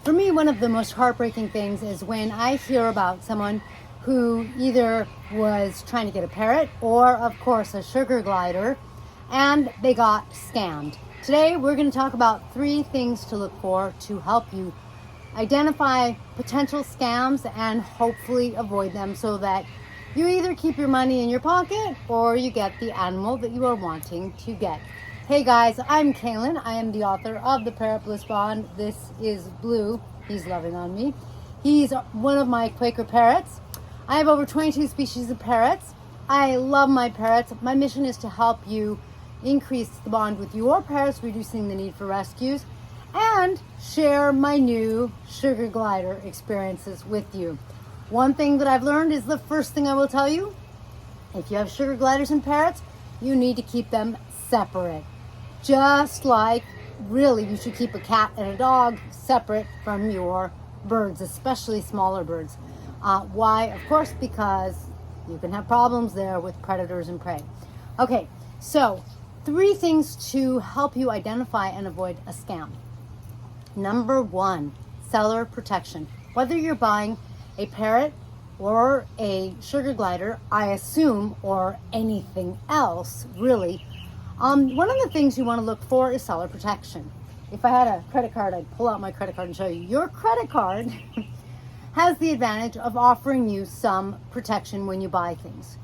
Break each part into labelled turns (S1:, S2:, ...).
S1: For me, one of the most heartbreaking things is when I hear about someone who either was trying to get a parrot or, of course, a sugar glider, and they got scammed. Today, we're going to talk about 3 things to look for to help you identify potential scams and hopefully avoid them so that you either keep your money in your pocket or you get the animal that you are wanting to get. Hey guys, I'm Kaylin. I am the author of the Parrot Bliss Bond. This is Blue. He's loving on me. He's one of my Quaker parrots. I have over 22 species of parrots. I love my parrots. My mission is to help you increase the bond with your parrots, reducing the need for rescues, and share my new sugar glider experiences with you. One thing that I've learned is the first thing I will tell you, if you have sugar gliders and parrots, you need to keep them separate. Just like, really, you should keep a cat and a dog separate from your birds, especially smaller birds. Why? Of course, because you can have problems there with predators and prey. Okay, so 3 things to help you identify and avoid a scam. Number 1, seller protection. Whether you're buying a parrot or a sugar glider, I assume, or anything else, really, one of the things you want to look for is seller protection. If I had a credit card, I'd pull out my credit card and show you. Your credit card has the advantage of offering you some protection when you buy things.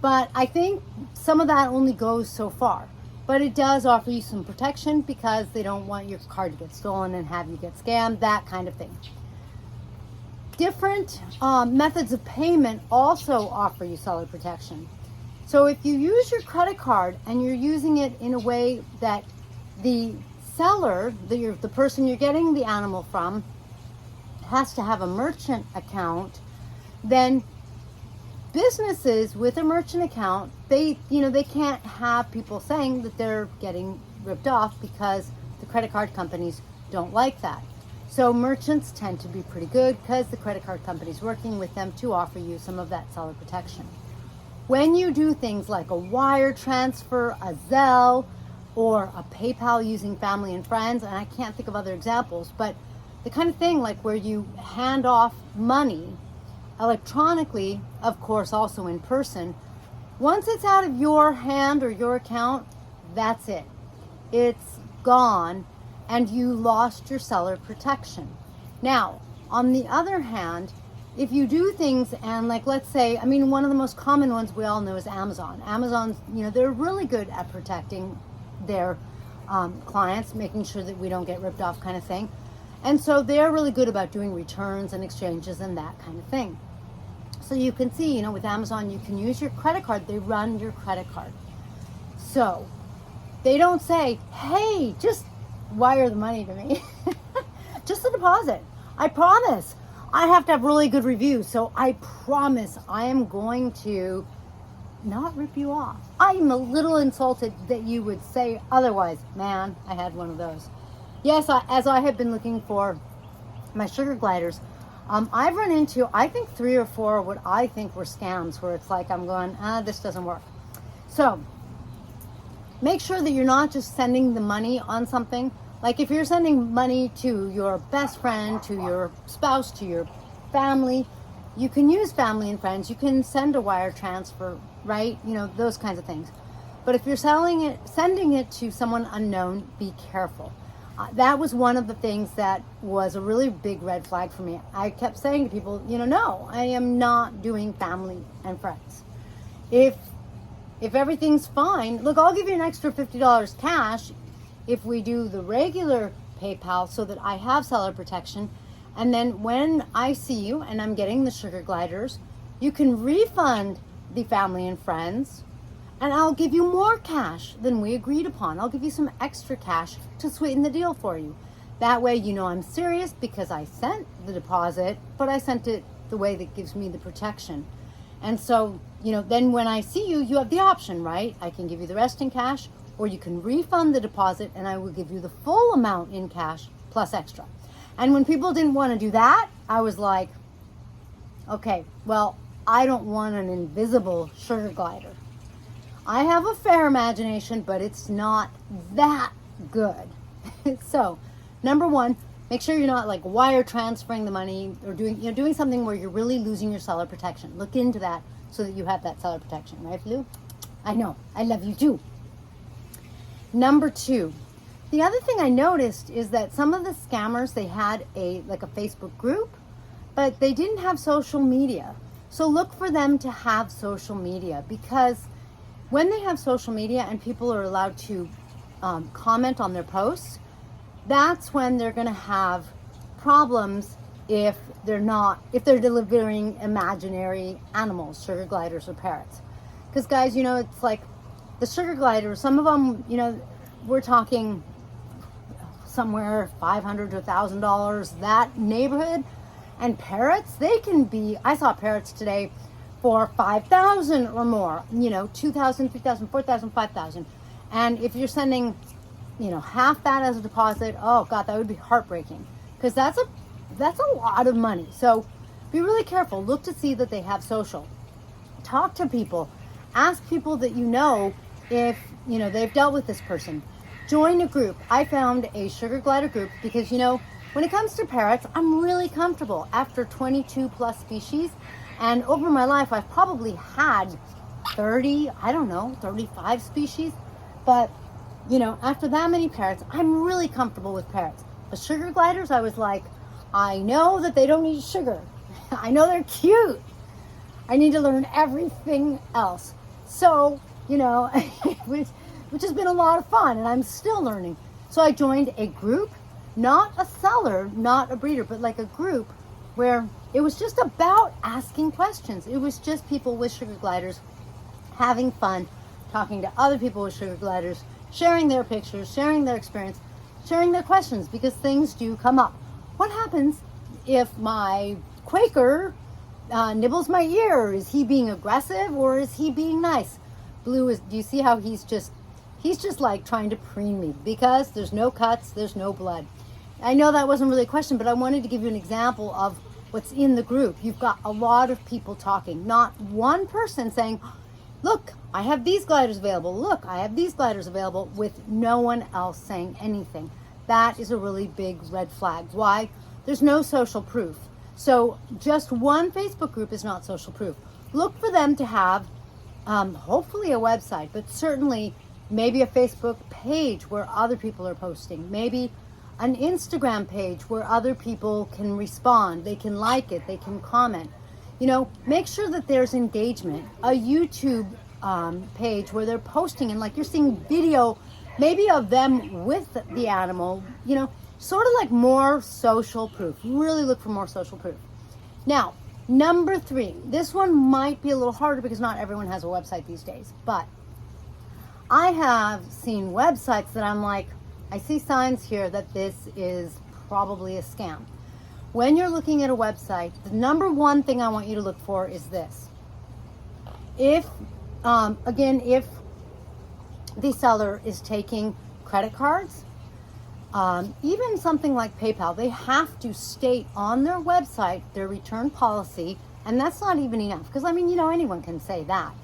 S1: But I think some of that only goes so far. But it does offer you some protection because they don't want your card to get stolen and have you get scammed, that kind of thing. Different methods of payment also offer you seller protection. So if you use your credit card and you're using it in a way that the seller, the person you're getting the animal from, has to have a merchant account, then businesses with a merchant account, they can't have people saying that they're getting ripped off because the credit card companies don't like that. So merchants tend to be pretty good because the credit card company's working with them to offer you some of that seller protection. When you do things like a wire transfer, a Zelle, or a PayPal using family and friends, and I can't think of other examples, but the kind of thing like where you hand off money electronically, of course also in person, once it's out of your hand or your account, that's it. It's gone and you lost your seller protection. Now, on the other hand, if you do things and like, let's say, one of the most common ones we all know is Amazon. Amazon's, they're really good at protecting their clients, making sure that we don't get ripped off kind of thing. And so they're really good about doing returns and exchanges and that kind of thing. So you can see, with Amazon, you can use your credit card. They run your credit card. So they don't say, hey, just wire the money to me. Just a deposit. I promise. I have to have really good reviews. So I promise I am going to not rip you off. I'm a little insulted that you would say otherwise. Man, I had one of those. Yes, as I have been looking for my sugar gliders, I've run into, I think 3 or 4 what I think were scams where it's like I'm going, this doesn't work. So make sure that you're not just sending the money on something. Like if you're sending money to your best friend, to your spouse, to your family, you can use family and friends. You can send a wire transfer, right? Those kinds of things. But if you're sending it to someone unknown, be careful. That was one of the things that was a really big red flag for me. I kept saying to people, no, I am not doing family and friends. If everything's fine, look, I'll give you an extra $50 cash if we do the regular PayPal so that I have seller protection. And then when I see you and I'm getting the sugar gliders, you can refund the family and friends and I'll give you more cash than we agreed upon. I'll give you some extra cash to sweeten the deal for you. That way I'm serious because I sent the deposit, but I sent it the way that gives me the protection. And so, then when I see you, you have the option, right? I can give you the rest in cash, or you can refund the deposit and I will give you the full amount in cash plus extra. And when people didn't want to do that, I was like, okay, well, I don't want an invisible sugar glider. I have a fair imagination, but it's not that good. So, number 1, Make sure you're not like wire transferring the money or doing something where you're really losing your seller protection. Look into that so that you have that seller protection, right, Lou? I know, I love you too. Number 2, the other thing I noticed is that some of the scammers, they had a Facebook group, but they didn't have social media. So look for them to have social media, because when they have social media and people are allowed to comment on their posts, that's when they're going to have problems if they're delivering imaginary animals, sugar gliders or parrots. Because guys, it's like the sugar gliders, some of them, we're talking somewhere $500 to $1,000, that neighborhood. And parrots, they can be, I saw parrots today for $5,000 or more, $2,000, $3,000, $4,000, $5,000. And if you're sending, half that as a deposit, oh God, that would be heartbreaking, because that's a lot of money. So be really careful. Look to see that they have social. Talk to people. Ask people that if, they've dealt with this person. Join a group. I found a sugar glider group because, when it comes to parrots, I'm really comfortable. After 22 plus species, and over my life, I've probably had 35 species. But, after that many parrots, I'm really comfortable with parrots. But sugar gliders, I was like, I know that they don't eat sugar. I know they're cute. I need to learn everything else. So, which has been a lot of fun, and I'm still learning. So I joined a group, not a seller, not a breeder, but like a group where it was just about asking questions. It was just people with sugar gliders having fun, talking to other people with sugar gliders, sharing their pictures, sharing their experience, sharing their questions, because things do come up. What happens if my Quaker nibbles my ear? Is he being aggressive or is he being nice? Blue do you see how he's just like trying to preen me, because there's no cuts, there's no blood. I know that wasn't really a question, but I wanted to give you an example of what's in the group. You've got a lot of people talking, not one person saying, look, I have these gliders available. Look, I have these gliders available, with no one else saying anything. That is a really big red flag. Why? There's no social proof. So just one Facebook group is not social proof. Look for them to have hopefully a website, but certainly maybe a Facebook page where other people are posting, maybe an Instagram page where other people can respond, they can like it, they can comment. Make sure that there's engagement. A YouTube page where they're posting and like you're seeing video maybe of them with the animal, sort of like more social proof. Really look for more social proof. Now, number 3, this one might be a little harder because not everyone has a website these days, but I have seen websites that I'm like, I see signs here that this is probably a scam. When you're looking at a website, the number 1 thing I want you to look for is this. If the seller is taking credit cards, even something like PayPal, they have to state on their website their return policy, and that's not even enough, because anyone can say that.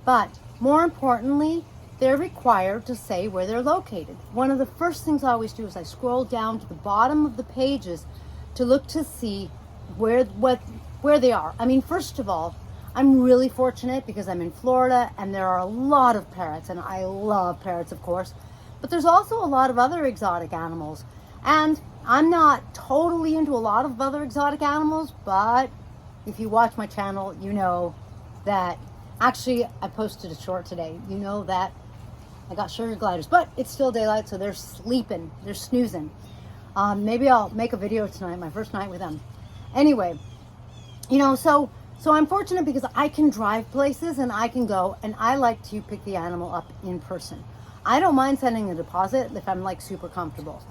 S1: But more importantly, they're required to say where they're located. One of the first things I always do is I scroll down to the bottom of the pages to look to see where they are. First of all, I'm really fortunate because I'm in Florida and there are a lot of parrots, and I love parrots, of course, but there's also a lot of other exotic animals. And I'm not totally into a lot of other exotic animals, but if you watch my channel, you know that actually I posted a short today. You know that I got sugar gliders, but it's still daylight, so they're sleeping, they're snoozing. Maybe I'll make a video tonight, my first night with them. Anyway, so I'm fortunate because I can drive places and I can go, and I like to pick the animal up in person. I don't mind sending a deposit if I'm like super comfortable.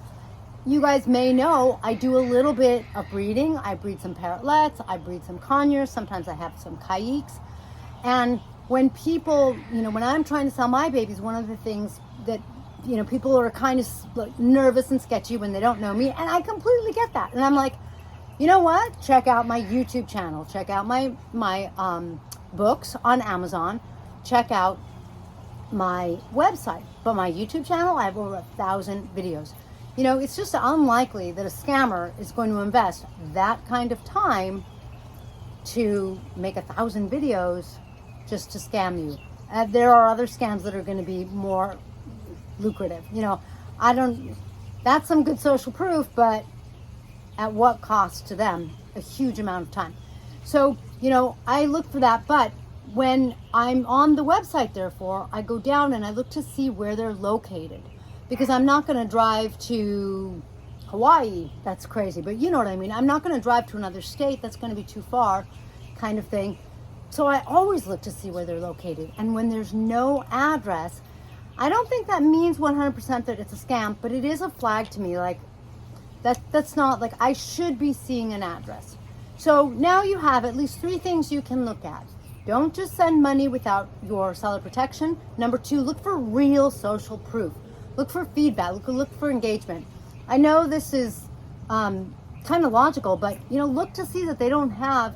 S1: You guys may know I do a little bit of breeding. I breed some parrotlets, I breed some conures, sometimes I have some caiques. And when people, when I'm trying to sell my babies, one of the things that, people are kind of nervous and sketchy when they don't know me, and I completely get that. And I'm like, you know what? Check out my YouTube channel. Check out my books on Amazon. Check out my website. But my YouTube channel, I have over 1,000 videos. You know, it's just unlikely that a scammer is going to invest that kind of time to make 1,000 videos just to scam you. There are other scams that are going to be more lucrative. You know, that's some good social proof, but at what cost to them? A huge amount of time. So, you know, I look for that, but when I'm on the website, therefore, I go down and I look to see where they're located, because I'm not going to drive to Hawaii. That's crazy, but you know what I mean. I'm not going to drive to another state. That's going to be too far, kind of thing. So I always look to see where they're located. And when there's no address, I don't think that means 100% that it's a scam, but it is a flag to me. Like, that's not, like, I should be seeing an address. So now you have at least 3 things you can look at. Don't just send money without your seller protection. Number 2, look for real social proof. Look for feedback. Look for engagement. I know this is kind of logical, but, you know, look to see that they don't have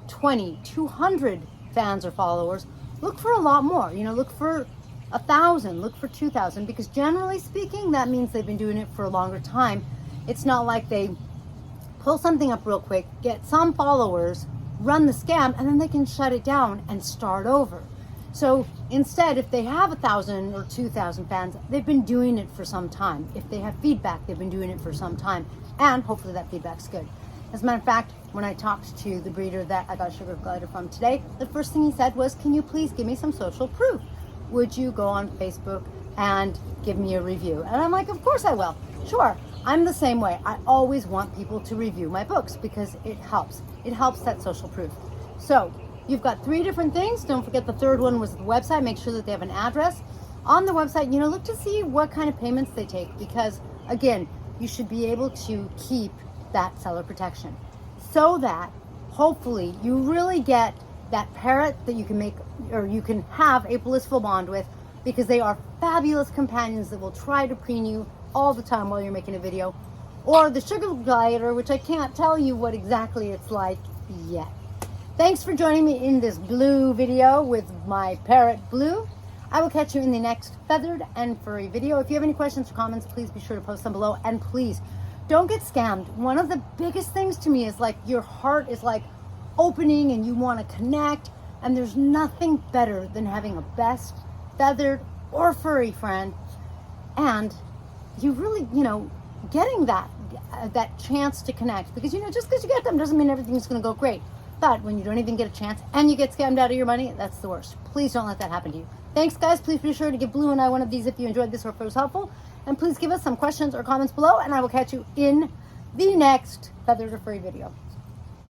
S1: 20, 200 fans or followers. Look for a lot more. You know, look for 1,000, look for 2,000, because generally speaking, that means they've been doing it for a longer time. It's not like they pull something up real quick, get some followers, run the scam, and then they can shut it down and start over. So instead, if they have 1,000 or 2,000 fans, they've been doing it for some time. If they have feedback, they've been doing it for some time, and hopefully that feedback's good. As a matter of fact, when I talked to the breeder that I got sugar glider from today, the first thing he said was, can you please give me some social proof? Would you go on Facebook and give me a review? And I'm like, of course I will. Sure. I'm the same way. I always want people to review my books because it helps. It helps that social proof. So you've got 3 different things. Don't forget the third one was the website. Make sure that they have an address. On the website, you know, look to see what kind of payments they take, because again, you should be able to keep that seller protection so that hopefully you really get that parrot that you can make, or you can have a blissful bond with, because they are fabulous companions that will try to preen you all the time while you're making a video. Or the sugar glider, which I can't tell you what exactly it's like yet. Thanks for joining me in this blue video with my parrot Blue. I will catch you in the next feathered and furry video. If you have any questions or comments, please be sure to post them below, and please don't get scammed. One of the biggest things to me is like your heart is like opening and you want to connect, and there's nothing better than having a best feathered or furry friend, and you really, you know, getting that chance to connect, because, you know, just because you get them doesn't mean everything's going to go great. But when you don't even get a chance and you get scammed out of your money, that's the worst. Please don't let that happen to you. Thanks, guys. Please be sure to give Blue and I one of these if you enjoyed this or if it was helpful, and please give us some questions or comments below, and I will catch you in the next feathered or furry video.